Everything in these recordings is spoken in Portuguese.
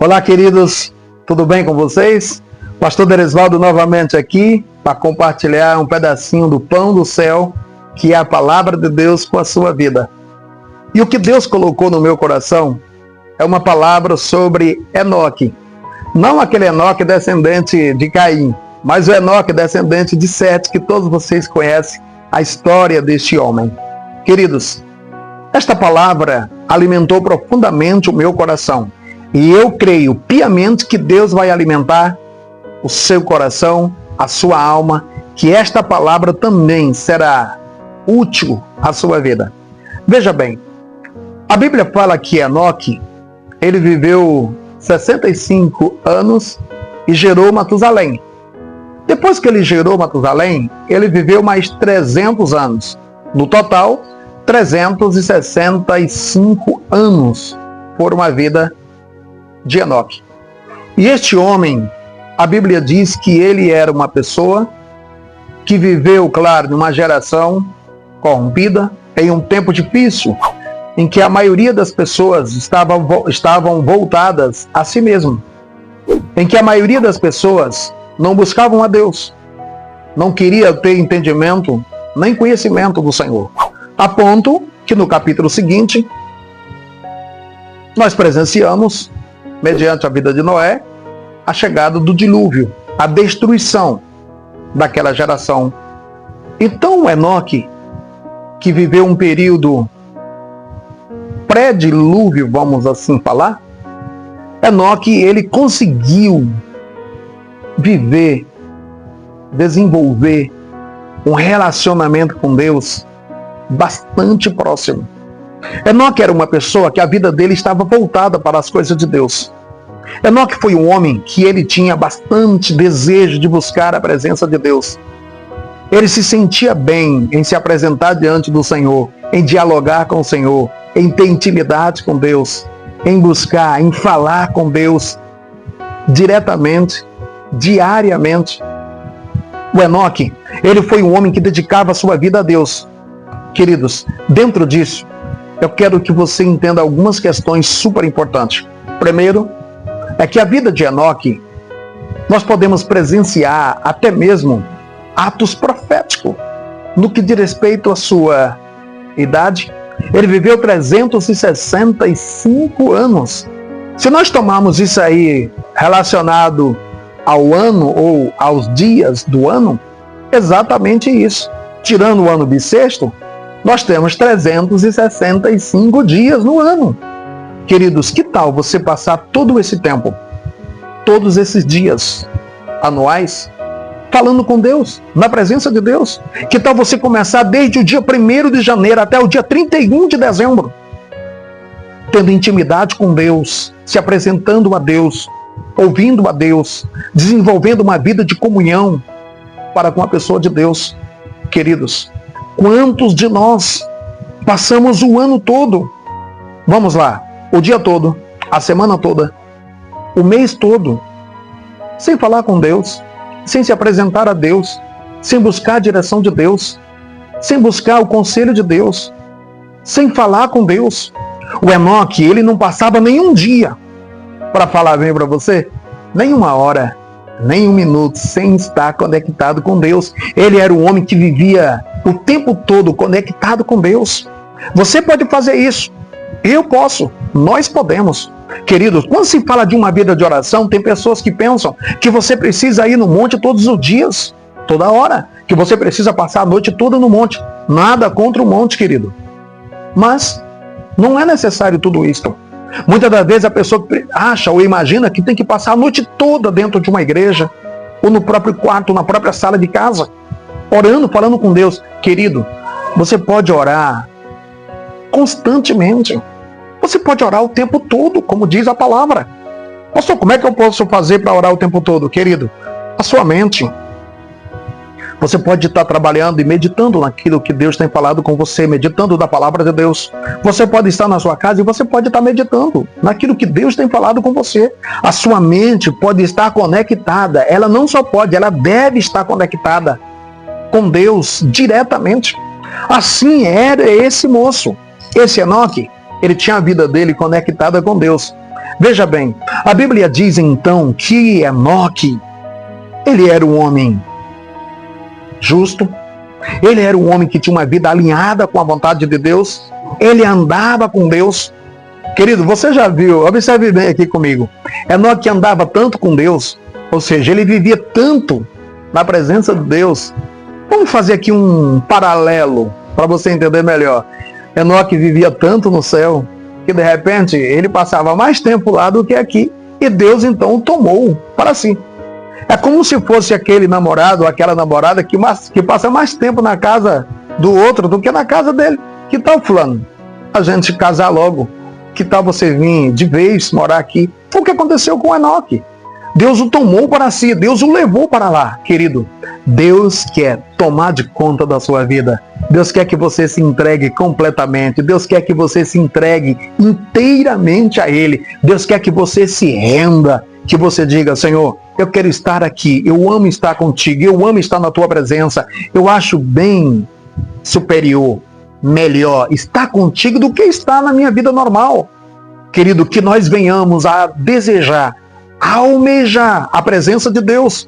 Olá, queridos, tudo bem com vocês? Pastor Deresvaldo novamente aqui para compartilhar um pedacinho do pão do céu, que é a palavra de Deus com a sua vida. E o que Deus colocou no meu coração é uma palavra sobre Enoque. Não aquele Enoque descendente de Caim, mas o Enoque descendente de Sete, que todos vocês conhecem a história deste homem. Queridos, esta palavra alimentou profundamente o meu coração. E eu creio piamente que Deus vai alimentar o seu coração, a sua alma, que esta palavra também será útil à sua vida. Veja bem, a Bíblia fala que Enoque, ele viveu 65 anos e gerou Matusalém. Depois que ele gerou Matusalém, ele viveu mais 300 anos. No total, 365 anos por uma vida de Enoque. E este homem, a Bíblia diz que ele era uma pessoa que viveu, claro, numa geração corrompida, em um tempo difícil, em que a maioria das pessoas estavam voltadas a si mesmo, em que a maioria das pessoas não buscavam a Deus, não queria ter entendimento nem conhecimento do Senhor, a ponto que no capítulo seguinte nós presenciamos, mediante a vida de Noé, a chegada do dilúvio, a destruição daquela geração. Então Enoque, que viveu um período pré-dilúvio, vamos assim falar, Enoque, ele conseguiu viver, desenvolver um relacionamento com Deus bastante próximo. Enoque era uma pessoa que a vida dele estava voltada para as coisas de Deus. Enoque foi um homem que ele tinha bastante desejo de buscar a presença de Deus. Ele se sentia bem em se apresentar diante do Senhor, em dialogar com o Senhor, em ter intimidade com Deus, em buscar, em falar com Deus diretamente, diariamente. O Enoque, ele foi um homem que dedicava a sua vida a Deus. Queridos, dentro disso, eu quero que você entenda algumas questões super importantes. Primeiro, é que a vida de Enoque, nós podemos presenciar até mesmo atos proféticos no que diz respeito à sua idade. Ele viveu 365 anos. Se nós tomarmos isso aí relacionado ao ano ou aos dias do ano, exatamente isso. Tirando o ano bissexto, nós temos 365 dias no ano. Queridos, que tal você passar todo esse tempo, todos esses dias anuais, falando com Deus, na presença de Deus? Que tal você começar desde o dia 1º de janeiro até o dia 31 de dezembro, tendo intimidade com Deus, se apresentando a Deus, ouvindo a Deus, desenvolvendo uma vida de comunhão para com a pessoa de Deus? Queridos, quantos de nós passamos o ano todo, vamos lá, o dia todo, a semana toda, o mês todo, sem falar com Deus, sem se apresentar a Deus, sem buscar a direção de Deus, sem buscar o conselho de Deus, sem falar com Deus? O Enoque, ele não passava nenhum dia, para falar bem para você, nem uma hora, nem um minuto, sem estar conectado com Deus. Ele era um homem que vivia o tempo todo conectado com Deus. Você pode fazer isso, eu posso, nós podemos. Queridos, quando se fala de uma vida de oração, tem pessoas que pensam que você precisa ir no monte todos os dias, toda hora, que você precisa passar a noite toda no monte. Nada contra o monte, querido, mas não é necessário tudo isso. Muitas das vezes a pessoa acha ou imagina que tem que passar a noite toda dentro de uma igreja, ou no próprio quarto, na própria sala de casa, orando, falando com Deus. Querido, você pode orar constantemente. Você pode orar o tempo todo, como diz a palavra. Pastor, como é que eu posso fazer para orar o tempo todo? Querido, a sua mente. Você pode estar trabalhando e meditando naquilo que Deus tem falado com você, meditando da palavra de Deus. Você pode estar na sua casa e você pode estar meditando naquilo que Deus tem falado com você. A sua mente pode estar conectada. Ela não só pode, ela deve estar conectada com Deus diretamente. Assim era esse moço, esse Enoque. Ele tinha a vida dele conectada com Deus. Veja bem, a Bíblia diz então que Enoque, ele era um homem justo, ele era um homem que tinha uma vida alinhada com a vontade de Deus, ele andava com Deus. Querido, você já viu, observe bem aqui comigo, Enoque andava tanto com Deus, ou seja, ele vivia tanto na presença de Deus. Vamos fazer aqui um paralelo para você entender melhor. Enoque vivia tanto no céu que de repente ele passava mais tempo lá do que aqui, e Deus então o tomou para si. É como se fosse aquele namorado ou aquela namorada que passa mais tempo na casa do outro do que na casa dele. Que tal, fulano? A gente casar logo. Que tal você vir de vez morar aqui? Foi o que aconteceu com Enoque. Deus o tomou para si, Deus o levou para lá. Querido, Deus quer tomar de conta da sua vida. Deus quer que você se entregue completamente. Deus quer que você se entregue inteiramente a Ele. Deus quer que você se renda, que você diga: Senhor, eu quero estar aqui, eu amo estar contigo, eu amo estar na tua presença. Eu acho bem superior, melhor estar contigo do que estar na minha vida normal. Querido, que nós venhamos a desejar, a almejar a presença de Deus.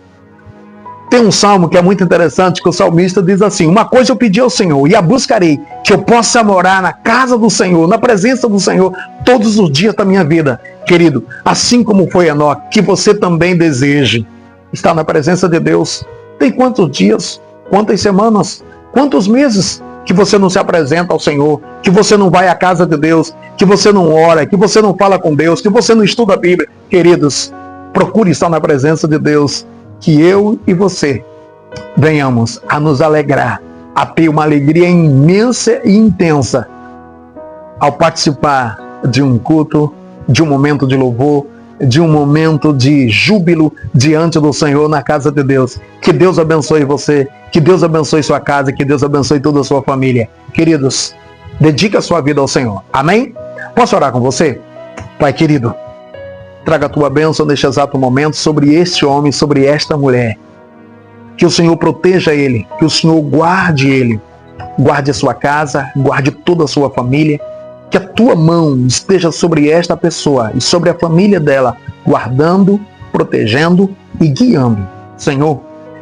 Tem um salmo que é muito interessante, que o salmista diz assim: uma coisa eu pedi ao Senhor e a buscarei, que eu possa morar na casa do Senhor, na presença do Senhor, todos os dias da minha vida. Querido, assim como foi Enoque, que você também deseje estar na presença de Deus. Tem quantos dias, quantas semanas, quantos meses que você não se apresenta ao Senhor, que você não vai à casa de Deus, que você não ora, que você não fala com Deus, que você não estuda a Bíblia? Queridos, procure estar na presença de Deus, que eu e você venhamos a nos alegrar, a ter uma alegria imensa e intensa ao participar de um culto, de um momento de louvor, de um momento de júbilo diante do Senhor na casa de Deus. Que Deus abençoe você, que Deus abençoe sua casa, que Deus abençoe toda a sua família. Queridos, dedique a sua vida ao Senhor. Amém? Posso orar com você? Pai querido, traga a tua bênção neste exato momento sobre este homem, sobre esta mulher. Que o Senhor proteja ele, que o Senhor guarde ele, guarde a sua casa, guarde toda a sua família. Que a tua mão esteja sobre esta pessoa e sobre a família dela, guardando, protegendo e guiando. Senhor,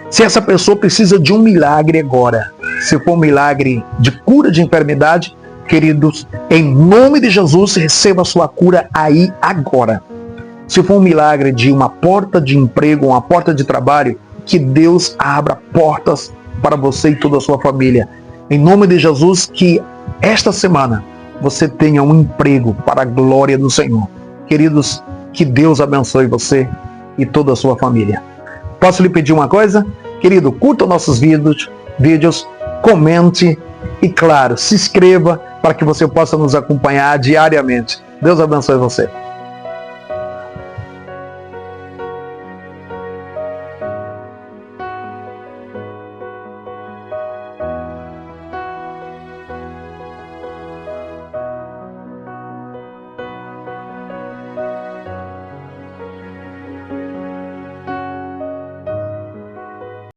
se essa pessoa precisa de um milagre agora, se for um milagre de cura de enfermidade, queridos, em nome de Jesus, receba a sua cura aí agora. Se for um milagre de uma porta de emprego, uma porta de trabalho, que Deus abra portas para você e toda a sua família. Em nome de Jesus, que esta semana você tenha um emprego para a glória do Senhor. Queridos, que Deus abençoe você e toda a sua família. Posso lhe pedir uma coisa? Querido, curta nossos vídeos, comente e, claro, se inscreva para que você possa nos acompanhar diariamente. Deus abençoe você.